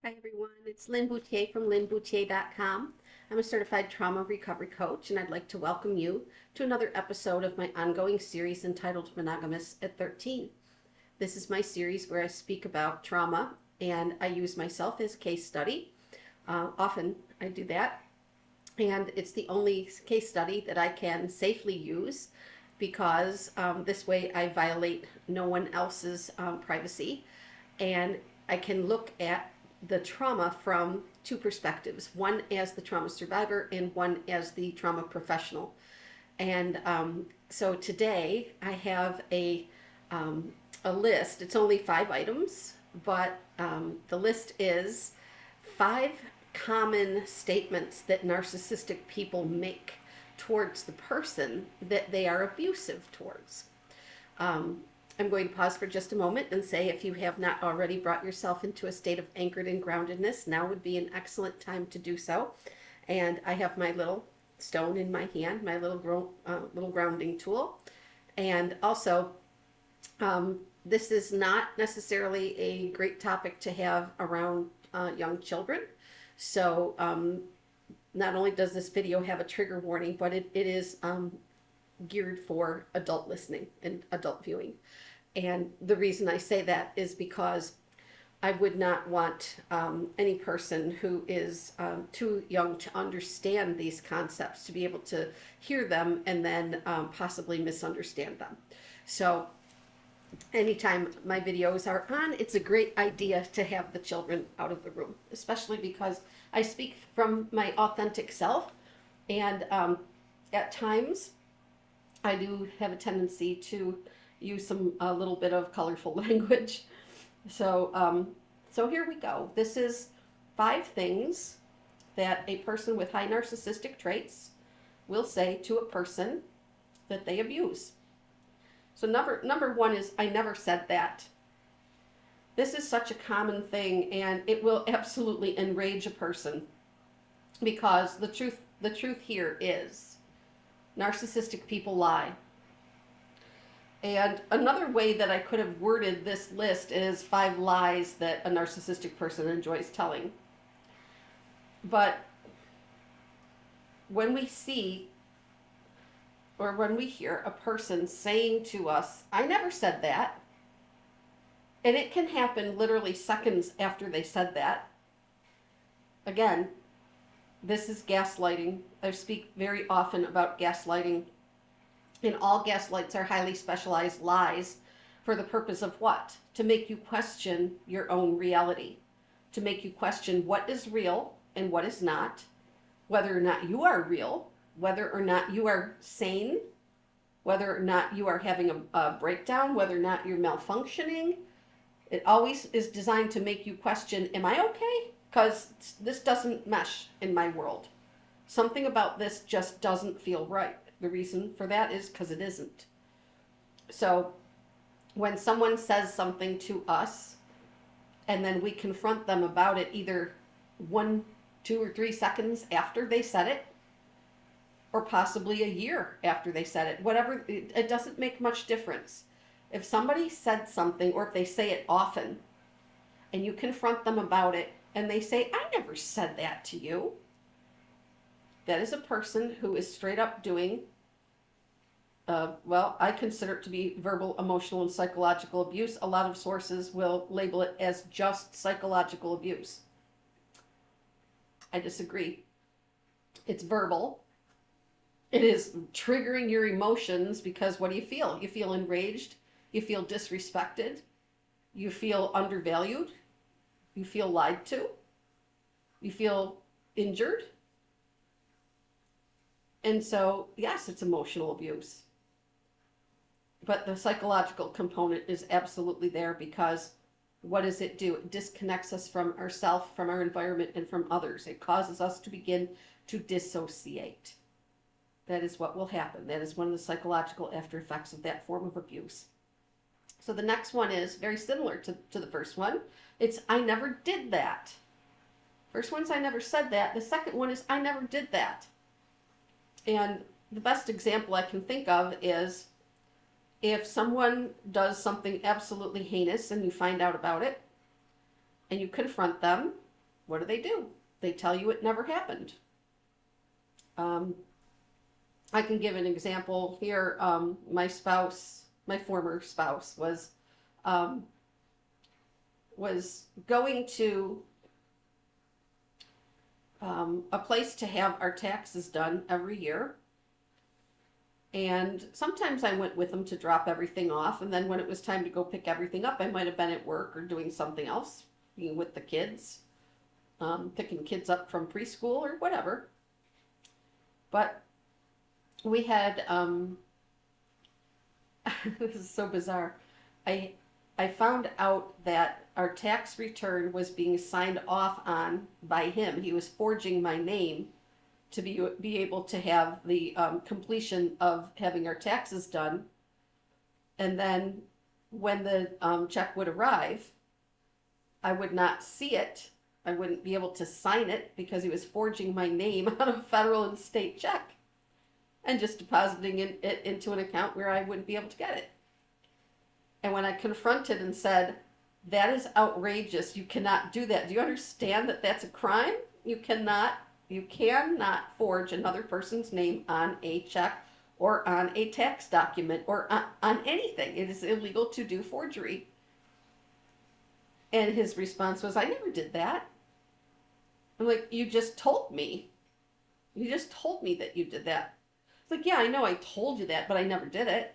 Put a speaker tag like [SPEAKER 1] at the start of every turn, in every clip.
[SPEAKER 1] Hi everyone, it's Lin Bouthillier from linbouthillier.com. I'm a certified trauma recovery coach and I'd like to welcome you to another episode of my ongoing series entitled Monogamous at 13. This is my series where I speak about trauma and I use myself as a case study. Often I do that, and it's the only case study that I can safely use because this way I violate no one else's privacy, and I can look at the trauma from two perspectives, one as the trauma survivor and one as the trauma professional. And so today I have a list. It's only 5 items, but the list is 5 common statements that narcissistic people make towards the person that they are abusive towards. I'm going to pause for just a moment and say, if you have not already brought yourself into a state of anchored and groundedness, now would be an excellent time to do so. And I have my little stone in my hand, my little grounding tool. And also, this is not necessarily a great topic to have around young children. So not only does this video have a trigger warning, but it is geared for adult listening and adult viewing. And the reason I say that is because I would not want any person who is too young to understand these concepts to be able to hear them and then possibly misunderstand them. So anytime my videos are on, it's a great idea to have the children out of the room, especially because I speak from my authentic self, and at times I do have a tendency to use a little bit of colorful language. So, so here we go. This is 5 things that a person with high narcissistic traits will say to a person that they abuse. So number 1 is, "I never said that." This is such a common thing, and it will absolutely enrage a person, because the truth here is narcissistic people lie. And another way that I could have worded this list is 5 lies that a narcissistic person enjoys telling. But when we see or when we hear a person saying to us, "I never said that," and it can happen literally seconds after they said that. Again, this is gaslighting. I speak very often about gaslighting. And all gaslights are highly specialized lies for the purpose of what? To make you question your own reality. To make you question what is real and what is not. Whether or not you are real. Whether or not you are sane. Whether or not you are having a breakdown. Whether or not you're malfunctioning. It always is designed to make you question, am I okay? Because this doesn't mesh in my world. Something about this just doesn't feel right. The reason for that is because it isn't. So when someone says something to us and then we confront them about it either 1, 2, or 3 seconds after they said it, or possibly a year after they said it, whatever, it doesn't make much difference. If somebody said something, or if they say it often, and you confront them about it and they say, "I never said that to you," that is a person who is straight up doing, well, I consider it to be verbal, emotional, and psychological abuse. A lot of sources will label it as just psychological abuse. I disagree. It's verbal. It is triggering your emotions, because what do you feel? You feel enraged. You feel disrespected. You feel undervalued. You feel lied to. You feel injured. And so, yes, it's emotional abuse. But the psychological component is absolutely there, because what does it do? It disconnects us from ourselves, from our environment, and from others. It causes us to begin to dissociate. That is what will happen. That is one of the psychological after effects of that form of abuse. So the next one is very similar to the first one. It's, "I never did that." First one's, "I never said that." The second one is, "I never did that." And the best example I can think of is if someone does something absolutely heinous and you find out about it and you confront them what do? They tell you it never happened. I can give an example here. My former spouse was going to a place to have our taxes done every year. And sometimes I went with them to drop everything off. And then when it was time to go pick everything up, I might have been at work or doing something else, being with the kids, picking kids up from preschool or whatever. But we had, this is so bizarre. I found out that our tax return was being signed off on by him. He was forging my name to be able to have the completion of having our taxes done. And then when the check would arrive, I would not see it. I wouldn't be able to sign it because he was forging my name on a federal and state check and just depositing it into an account where I wouldn't be able to get it. And when I confronted and said, that is outrageous, you cannot do that. Do you understand that that's a crime? You cannot forge another person's name on a check or on a tax document or on anything. It is illegal to do forgery. And his response was, I never did that. I'm like, you just told me. You just told me that you did that. It's like, yeah, I know I told you that, but I never did it.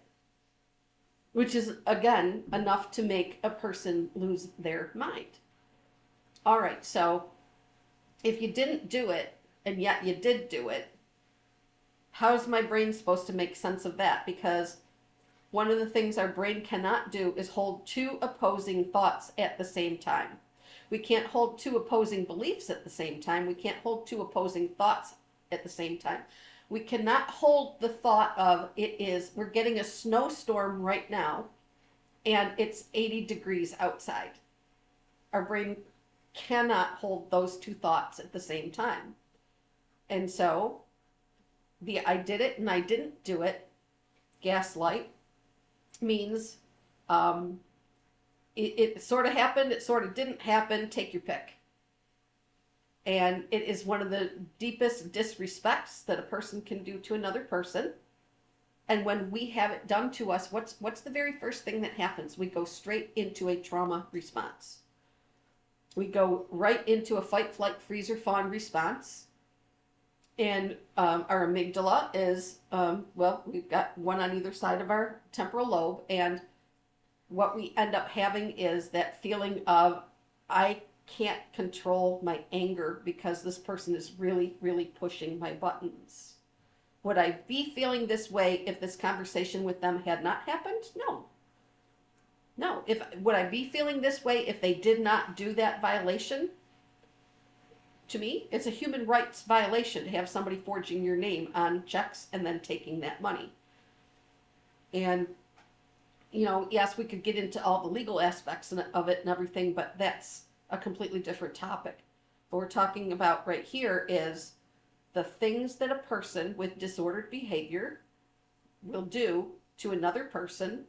[SPEAKER 1] Which is, again, enough to make a person lose their mind. All right, so if you didn't do it, and yet you did do it, how's my brain supposed to make sense of that? Because one of the things our brain cannot do is hold two opposing thoughts at the same time. We can't hold two opposing beliefs at the same time. We can't hold two opposing thoughts at the same time. We cannot hold the thought of we're getting a snowstorm right now, and it's 80 degrees outside. Our brain cannot hold those two thoughts at the same time. And so, the I did it and I didn't do it, gaslight, means it sort of happened, it sort of didn't happen, take your pick. And it is one of the deepest disrespects that a person can do to another person. And when we have it done to us, what's the very first thing that happens? We go straight into a trauma response. We go right into a fight, flight, freeze, or fawn response. And our amygdala is, we've got one on either side of our temporal lobe. And what we end up having is that feeling of, I can't control my anger because this person is really, really pushing my buttons. Would I be feeling this way if this conversation with them had not happened? No. No. Would I be feeling this way if they did not do that violation? To me, it's a human rights violation to have somebody forging your name on checks and then taking that money. And, yes, we could get into all the legal aspects of it and everything, but that's a completely different topic. What we're talking about right here is the things that a person with disordered behavior will do to another person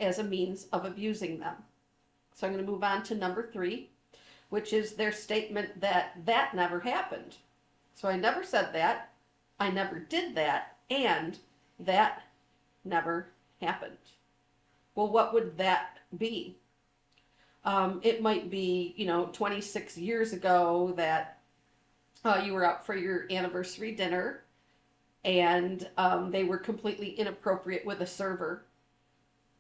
[SPEAKER 1] as a means of abusing them. So I'm going to move on to number 3, which is their statement that never happened. So I never said that, I never did that, and that never happened. Well, what would that be? It might be, 26 years ago that you were out for your anniversary dinner and they were completely inappropriate with a server.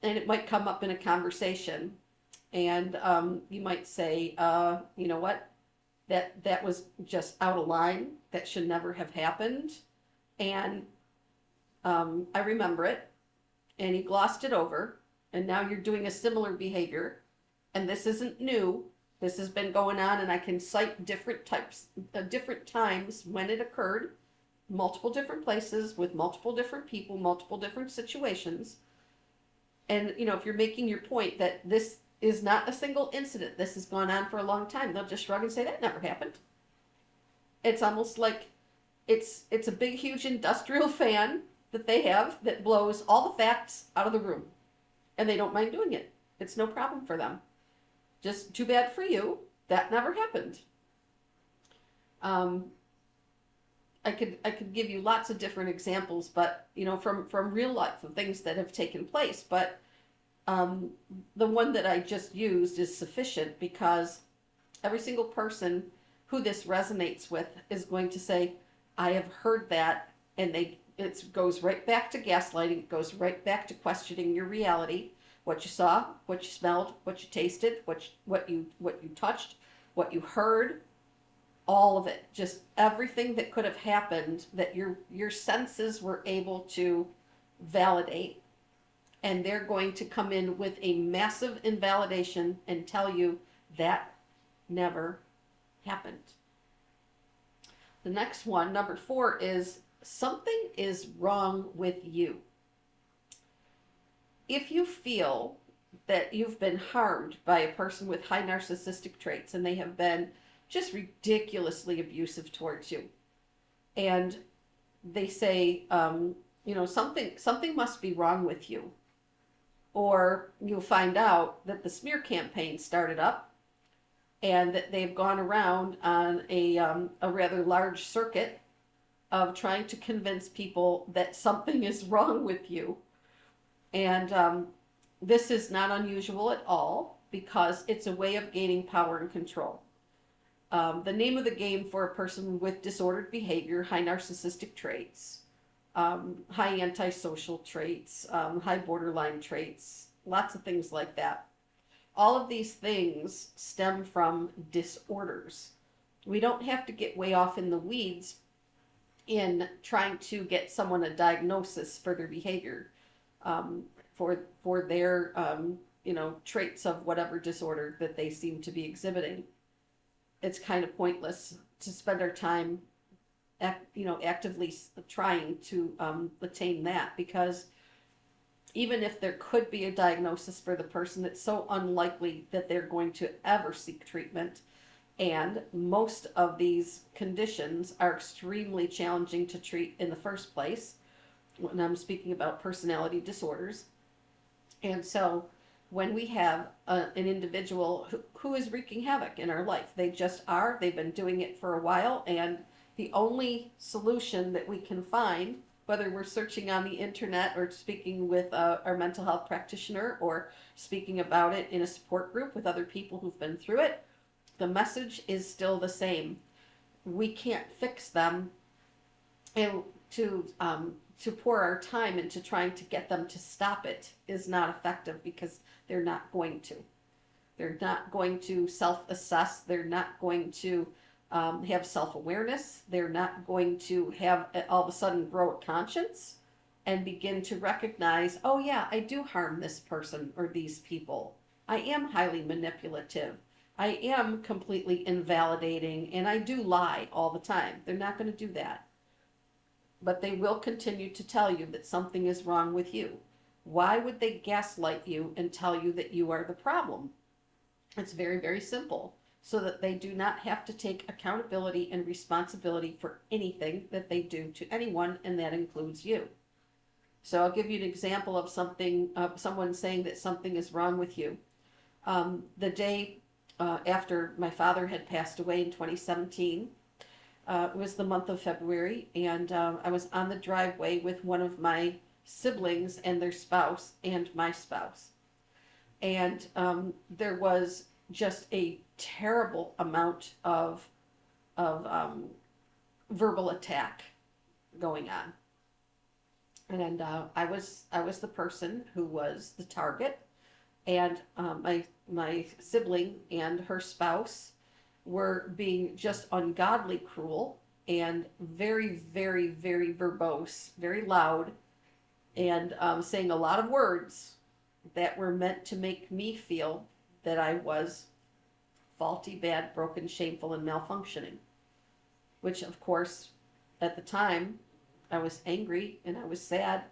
[SPEAKER 1] And it might come up in a conversation and you might say, you know what, that was just out of line. That should never have happened. And I remember it. And he glossed it over. And now you're doing a similar behavior. And this isn't new. This has been going on, and I can cite different times when it occurred, multiple different places with multiple different people, multiple different situations. And, if you're making your point that this is not a single incident, this has gone on for a long time, they'll just shrug and say, that never happened. It's almost like it's a big, huge industrial fan that they have that blows all the facts out of the room. And they don't mind doing it. It's no problem for them. Just too bad for you. That never happened. Um, I could give you lots of different examples, but from real life of things that have taken place. But um, the one that I just used is sufficient because every single person who this resonates with is going to say, "I have heard that," and it goes right back to gaslighting. It goes right back to questioning your reality, what you saw, what you smelled, what you tasted, what you touched, what you heard, all of it, just everything that could have happened that your senses were able to validate, and they're going to come in with a massive invalidation and tell you that never happened. The next one, number 4, is something is wrong with you. If you feel that you've been harmed by a person with high narcissistic traits and they have been just ridiculously abusive towards you, and they say, something must be wrong with you, or you'll find out that the smear campaign started up and that they've gone around on a rather large circuit of trying to convince people that something is wrong with you. And this is not unusual at all because it's a way of gaining power and control. The name of the game for a person with disordered behavior, high narcissistic traits, high antisocial traits, high borderline traits, lots of things like that. All of these things stem from disorders. We don't have to get way off in the weeds in trying to get someone a diagnosis for their behavior, for their traits of whatever disorder that they seem to be exhibiting. It's kind of pointless to spend our time actively trying to attain that, because even if there could be a diagnosis for the person, it's so unlikely that they're going to ever seek treatment. And most of these conditions are extremely challenging to treat in the first place, when I'm speaking about personality disorders. And so when we have an individual who is wreaking havoc in our life, they've been doing it for a while, and the only solution that we can find, whether we're searching on the internet or speaking with our mental health practitioner or speaking about it in a support group with other people who've been through it, the message is still the same. We can't fix them, and to pour our time into trying to get them to stop it is not effective, because they're not going to. They're not going to self-assess. They're not going to have self-awareness. They're not going to have all of a sudden grow a conscience and begin to recognize, oh yeah, I do harm this person or these people. I am highly manipulative. I am completely invalidating, and I do lie all the time. They're not going to do that. But they will continue to tell you that something is wrong with you. Why would they gaslight you and tell you that you are the problem? It's very, very simple. So that they do not have to take accountability and responsibility for anything that they do to anyone, and that includes you. So I'll give you an example of someone saying that something is wrong with you. The day after my father had passed away in 2017, it was the month of February, and I was on the driveway with one of my siblings and their spouse and my spouse. And there was just a terrible amount of verbal attack going on. And I was the person who was the target, and my sibling and her spouse were being just ungodly cruel and very, very, very verbose, very loud, and saying a lot of words that were meant to make me feel that I was faulty, bad, broken, shameful, and malfunctioning. Which, of course, at the time, I was angry and I was sad,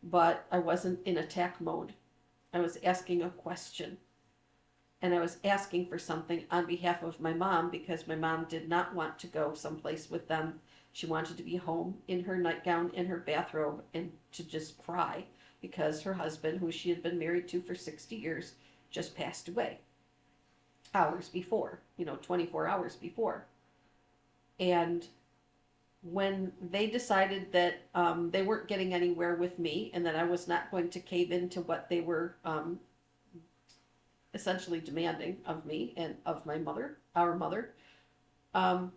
[SPEAKER 1] but I wasn't in attack mode. I was asking a question. And I was asking for something on behalf of my mom, because my mom did not want to go someplace with them. She wanted to be home in her nightgown and her bathrobe and to just cry, because her husband, who she had been married to for 60 years, just passed away hours before, 24 hours before. And when they decided that they weren't getting anywhere with me and that I was not going to cave into what they were essentially demanding of me and of my mother, our mother, um,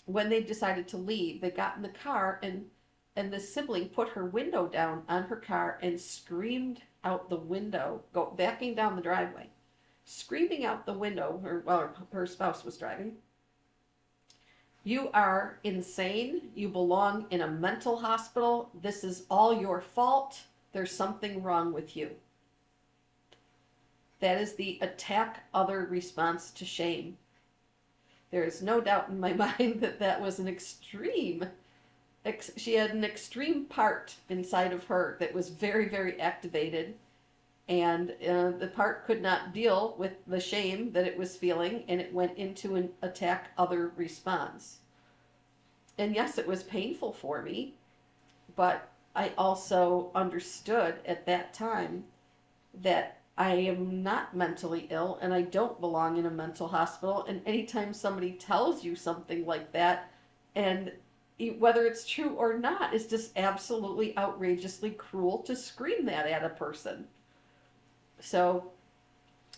[SPEAKER 1] when they decided to leave, they got in the car, and the sibling put her window down on her car and screamed out the window, backing down the driveway, screaming out the window, while her spouse was driving. You are insane. You belong in a mental hospital. This is all your fault. There's something wrong with you. That is the attack other response to shame. There is no doubt in my mind that that was an extreme. She had an extreme part inside of her that was very, very activated. And the part could not deal with the shame that it was feeling, and it went into an attack other response. And yes, it was painful for me, but I also understood at that time that I am not mentally ill and I don't belong in a mental hospital. And anytime somebody tells you something like that, and whether it's true or not, it's just absolutely outrageously cruel to scream that at a person. So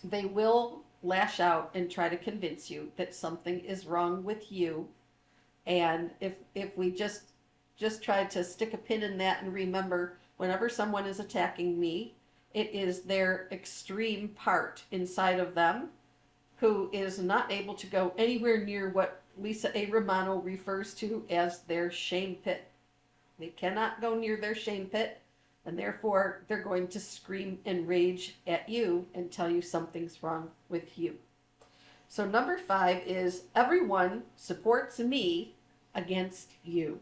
[SPEAKER 1] they will lash out and try to convince you that something is wrong with you. And if we just try to stick a pin in that and remember, whenever someone is attacking me, it is their extreme part inside of them who is not able to go anywhere near what Lisa A. Romano refers to as their shame pit. They cannot go near their shame pit, and therefore they're going to scream and rage at you and tell you something's wrong with you. So number 5 is everyone supports me against you.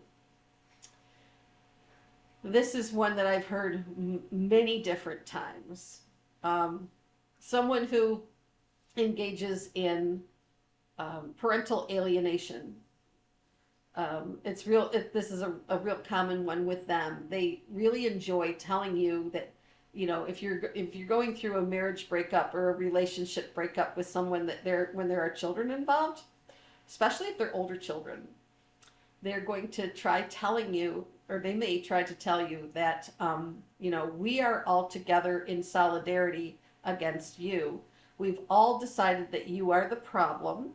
[SPEAKER 1] This is one that I've heard many different times. Someone who engages in parental alienation. This is a real common one with them. They really enjoy telling you that, if you're going through a marriage breakup or a relationship breakup with someone when there are children involved, especially if they're older children, they're going to try telling you, or they may try to tell you that, we are all together in solidarity against you. We've all decided that you are the problem,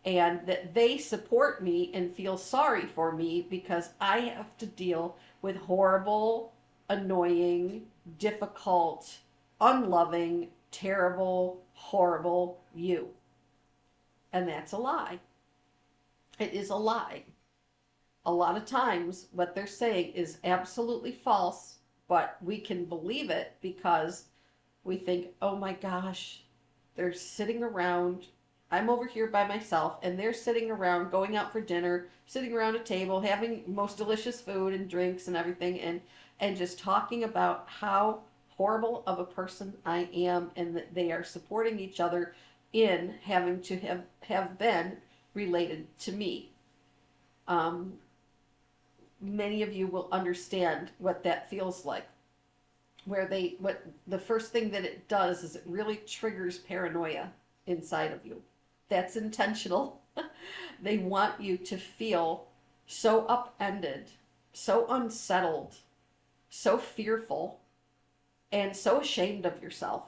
[SPEAKER 1] and that they support me and feel sorry for me because I have to deal with horrible, annoying, difficult, unloving, terrible, horrible you. And that's a lie. It is a lie. A lot of times what they're saying is absolutely false, but we can believe it because we think, oh my gosh, they're sitting around, I'm over here by myself, and they're sitting around, going out for dinner, sitting around a table, having most delicious food and drinks and everything, and just talking about how horrible of a person I am, and that they are supporting each other in having to have been related to me. Many of you will understand what that feels like. What the first thing that it does is it really triggers paranoia inside of you. That's intentional. They want you to feel so upended, so unsettled, so fearful, and so ashamed of yourself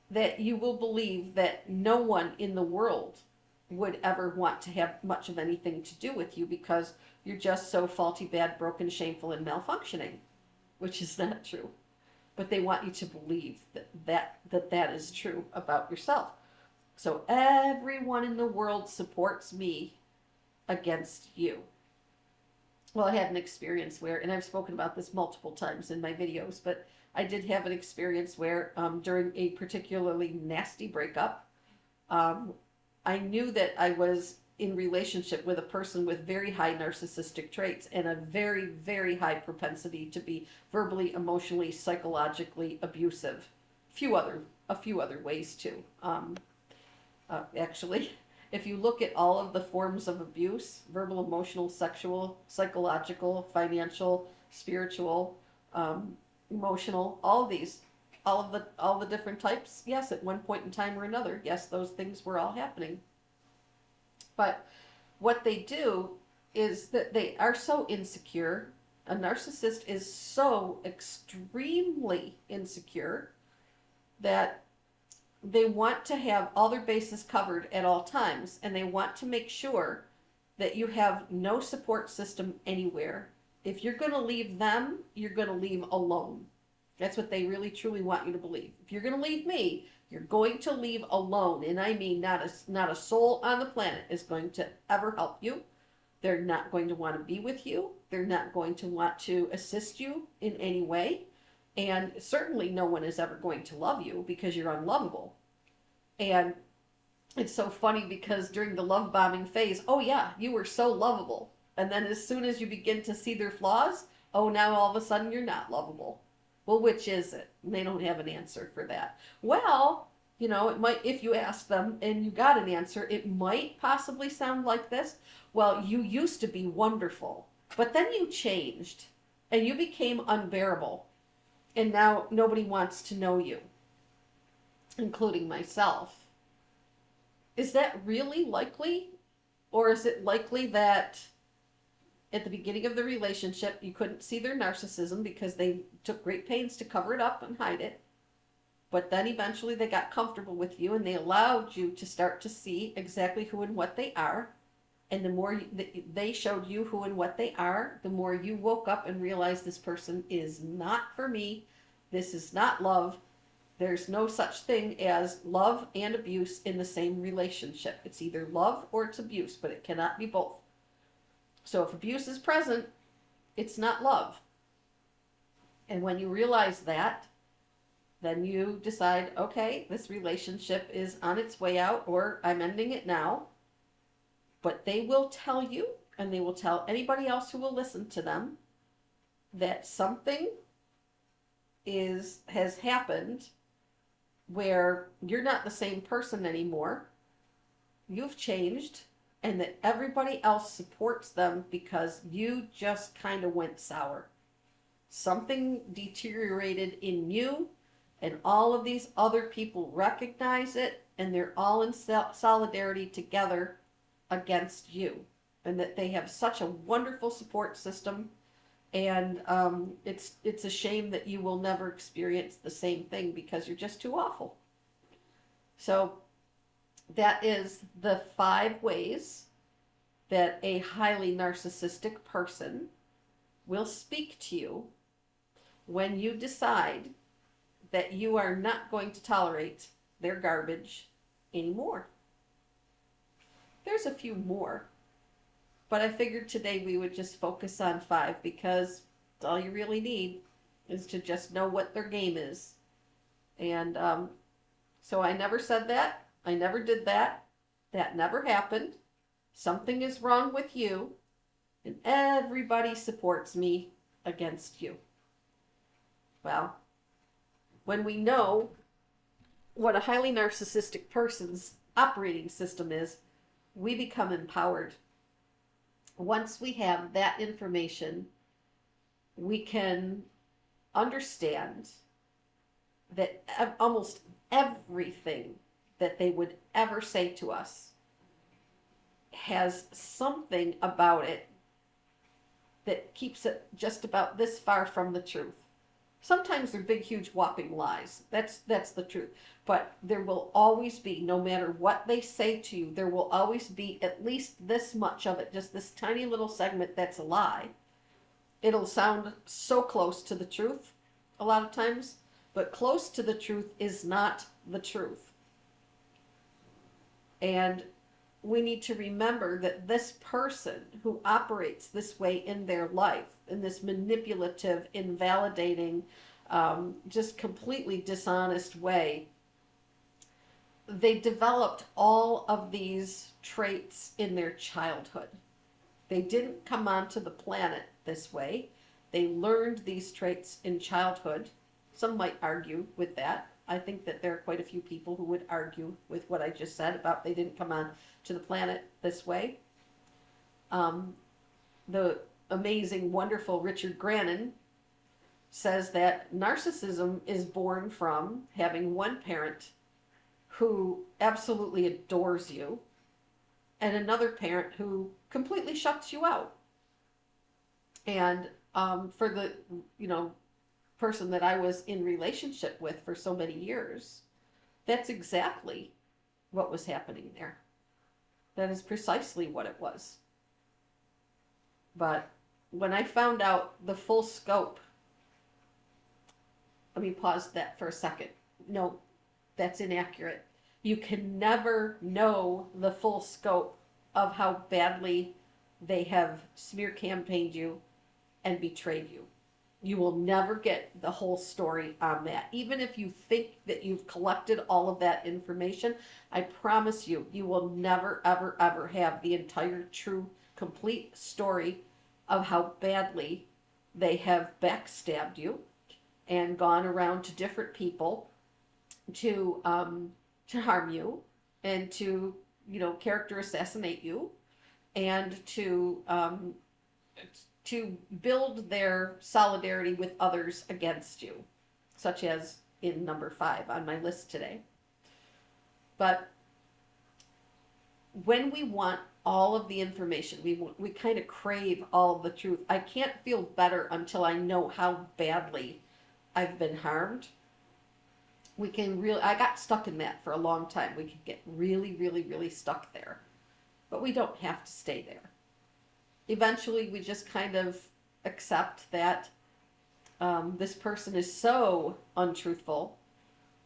[SPEAKER 1] that you will believe that no one in the world would ever want to have much of anything to do with you because you're just so faulty, bad, broken, shameful, and malfunctioning, which is not true. But they want you to believe that is true about yourself. So everyone in the world supports me against you. Well, I had an experience where, and I've spoken about this multiple times in my videos, but I did have an experience where during a particularly nasty breakup, I knew that I was in relationship with a person with very high narcissistic traits and a very, very high propensity to be verbally, emotionally, psychologically abusive. A few other ways too. Actually, if you look at all of the forms of abuse, verbal, emotional, sexual, psychological, financial, spiritual, emotional, all the different types, yes, at one point in time or another, yes, those things were all happening. But what they do is that they are so insecure. A narcissist is so extremely insecure that they want to have all their bases covered at all times, and they want to make sure that you have no support system anywhere. If you're going to leave them, you're going to leave alone. That's what they really truly want you to believe. If you're going to leave me, you're going to leave alone. And I mean, not a soul on the planet is going to ever help you. They're not going to want to be with you. They're not going to want to assist you in any way. And certainly no one is ever going to love you because you're unlovable. And it's so funny because during the love bombing phase, oh yeah, you were so lovable. And then as soon as you begin to see their flaws, oh, now all of a sudden you're not lovable. Well, which is it? And they don't have an answer for that. Well, you know, it might, if you ask them and you got an answer, it might possibly sound like this. Well, you used to be wonderful, but then you changed and you became unbearable. And now nobody wants to know you, including myself. Is that really likely? Or is it likely that at the beginning of the relationship you couldn't see their narcissism because they took great pains to cover it up and hide it? But then eventually they got comfortable with you and they allowed you to start to see exactly who and what they are. And the more they showed you who and what they are, the more you woke up and realized this person is not for me. This is not love. There's no such thing as love and abuse in the same relationship. It's either love or it's abuse, but it cannot be both. So if abuse is present, it's not love. And when you realize that, then you decide, okay, this relationship is on its way out, or I'm ending it now. But they will tell you, and they will tell anybody else who will listen to them, that something has happened where you're not the same person anymore. You've changed, and that everybody else supports them because you just kind of went sour. Something deteriorated in you, and all of these other people recognize it, and they're all in solidarity together against you, and that they have such a wonderful support system, and it's a shame that you will never experience the same thing because you're just too awful. So that is the 5 ways that a highly narcissistic person will speak to you when you decide that you are not going to tolerate their garbage anymore. There's a few more, but I figured today we would just focus on 5 because all you really need is to just know what their game is. And so I never said that. I never did that. That never happened. Something is wrong with you, and everybody supports me against you. Well, when we know what a highly narcissistic person's operating system is, we become empowered. Once we have that information, we can understand that almost everything that they would ever say to us has something about it that keeps it just about this far from the truth. Sometimes they're big, huge, whopping lies. That's the truth. But there will always be, no matter what they say to you, there will always be at least this much of it, just this tiny little segment that's a lie. It'll sound so close to the truth a lot of times, but close to the truth is not the truth. And we need to remember that this person who operates this way in their life, in this manipulative, invalidating, just completely dishonest way, they developed all of these traits in their childhood. They didn't come onto the planet this way. They learned these traits in childhood. Some might argue with that. I think that there are quite a few people who would argue with what I just said about they didn't come on to the planet this way. The amazing, wonderful Richard Grannon says that narcissism is born from having one parent who absolutely adores you and another parent who completely shuts you out. And for the, person that I was in relationship with for so many years, that's exactly what was happening there. That is precisely what it was. But when I found out the full scope, let me pause that for a second. No, that's inaccurate. You can never know the full scope of how badly they have smear campaigned you and betrayed you. You will never get the whole story on that. Even if you think that you've collected all of that information, I promise you, you will never, ever, ever have the entire, true, complete story of how badly they have backstabbed you and gone around to different people to harm you and to, character assassinate you and to build their solidarity with others against you, such as in number 5 on my list today. But when we want all of the information, we kind of crave all of the truth. I can't feel better until I know how badly I've been harmed. I got stuck in that for a long time. We can get really, really, really stuck there. But we don't have to stay there. Eventually, we just kind of accept that this person is so untruthful,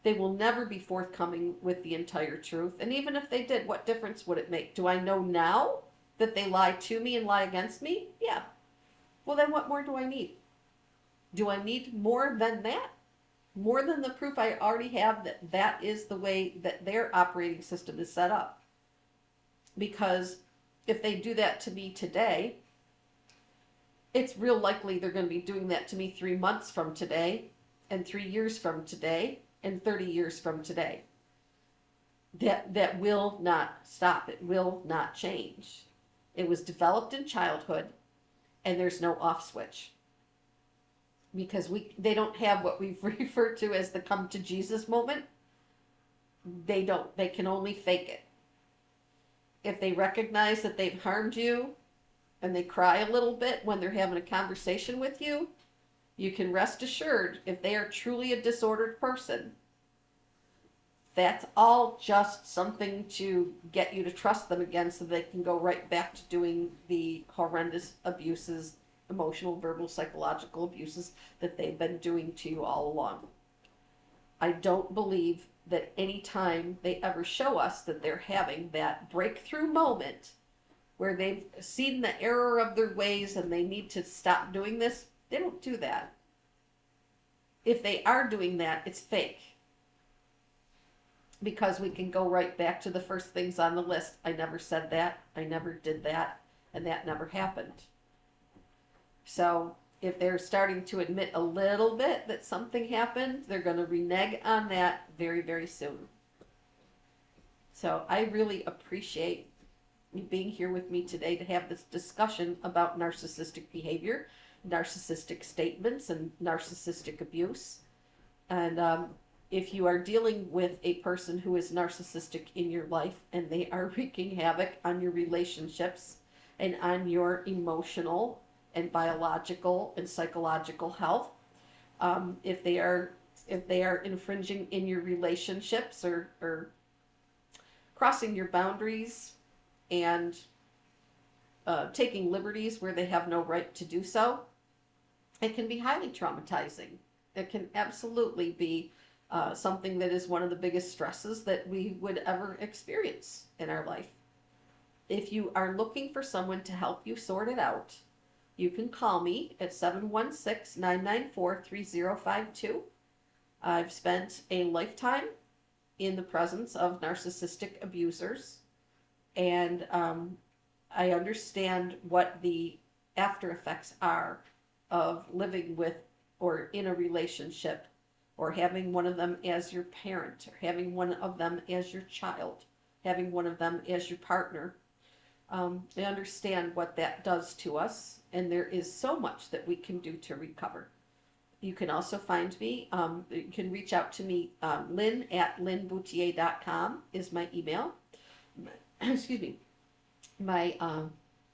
[SPEAKER 1] they will never be forthcoming with the entire truth. And even if they did, what difference would it make? Do I know now that they lie to me and lie against me? Yeah. Well, then what more do I need? Do I need more than that? More than the proof I already have that that is the way that their operating system is set up? Because if they do that to me today, it's real likely they're going to be doing that to me 3 months from today, and 3 years from today, and 30 years from today. That will not stop. It will not change. It was developed in childhood, and there's no off switch. Because they don't have what we've referred to as the come to Jesus moment. They don't. They can only fake it. If they recognize that they've harmed you and they cry a little bit when they're having a conversation with you, you can rest assured, if they are truly a disordered person, that's all just something to get you to trust them again so they can go right back to doing the horrendous abuses, emotional, verbal, psychological abuses that they've been doing to you all along. I don't believe that any time they ever show us that they're having that breakthrough moment where they've seen the error of their ways and they need to stop doing this, they don't do that. If they are doing that, it's fake. Because we can go right back to the first things on the list. I never said that, I never did that, and that never happened. So if they're starting to admit a little bit that something happened, they're going to renege on that very, very soon. So I really appreciate you being here with me today to have this discussion about narcissistic behavior, narcissistic statements, and narcissistic abuse. And if you are dealing with a person who is narcissistic in your life and they are wreaking havoc on your relationships and on your emotional and biological and psychological health, if they are infringing in your relationships or crossing your boundaries and taking liberties where they have no right to do so, it can be highly traumatizing. It can absolutely be something that is one of the biggest stresses that we would ever experience in our life. If you are looking for someone to help you sort it out, you can call me at 716-994-3052. I've spent a lifetime in the presence of narcissistic abusers, and I understand what the after effects are of living with or in a relationship, or having one of them as your parent, or having one of them as your child, having one of them as your partner. I understand what that does to us, and there is so much that we can do to recover. You can also find me, you can reach out to me, Lin at linbouthillier.com is my email. Excuse me. My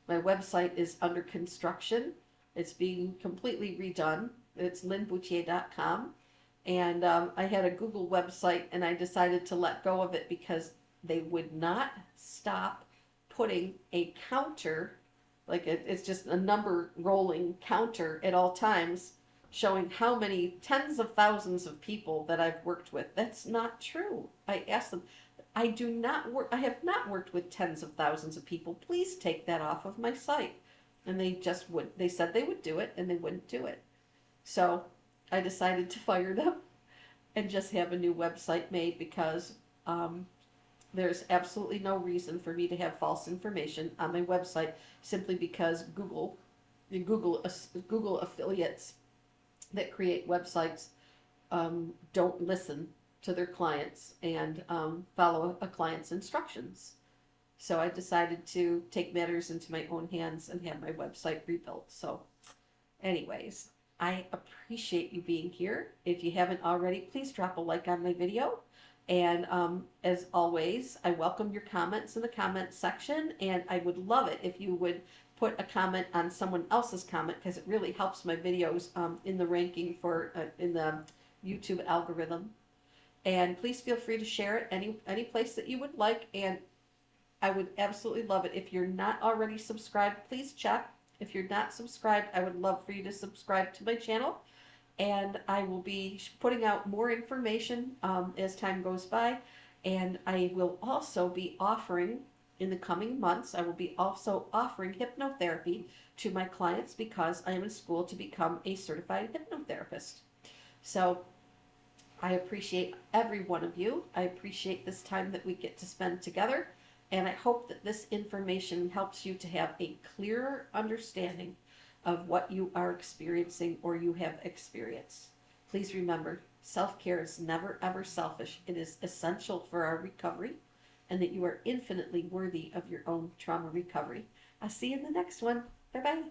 [SPEAKER 1] my website is under construction. It's being completely redone. It's linbouthillier.com. And I had a Google website and I decided to let go of it because they would not stop putting a counter, like it's just a number rolling counter at all times, showing how many tens of thousands of people that I've worked with. That's not true. I asked them, I do not work, I have not worked with tens of thousands of people. Please take that off of my site. And they just would, they said they would do it and they wouldn't do it. So I decided to fire them and just have a new website made because there's absolutely no reason for me to have false information on my website simply because Google affiliates that create websites don't listen to their clients and follow a client's instructions. So I decided to take matters into my own hands and have my website rebuilt. So anyways, I appreciate you being here. If you haven't already, please drop a like on my video. And as always, I welcome your comments in the comments section. And I would love it if you would put a comment on someone else's comment because it really helps my videos in the ranking for in the YouTube algorithm. And please feel free to share it any place that you would like. And I would absolutely love it. If you're not already subscribed, please check. If you're not subscribed, I would love for you to subscribe to my channel. And I will be putting out more information as time goes by. And I will also be offering, in the coming months, I will be also offering hypnotherapy to my clients because I am in school to become a certified hypnotherapist. So I appreciate every one of you. I appreciate this time that we get to spend together. And I hope that this information helps you to have a clearer understanding of what you are experiencing or you have experienced. Please remember, self-care is never ever selfish. It is essential for our recovery and that you are infinitely worthy of your own trauma recovery. I'll see you in the next one. Bye-bye.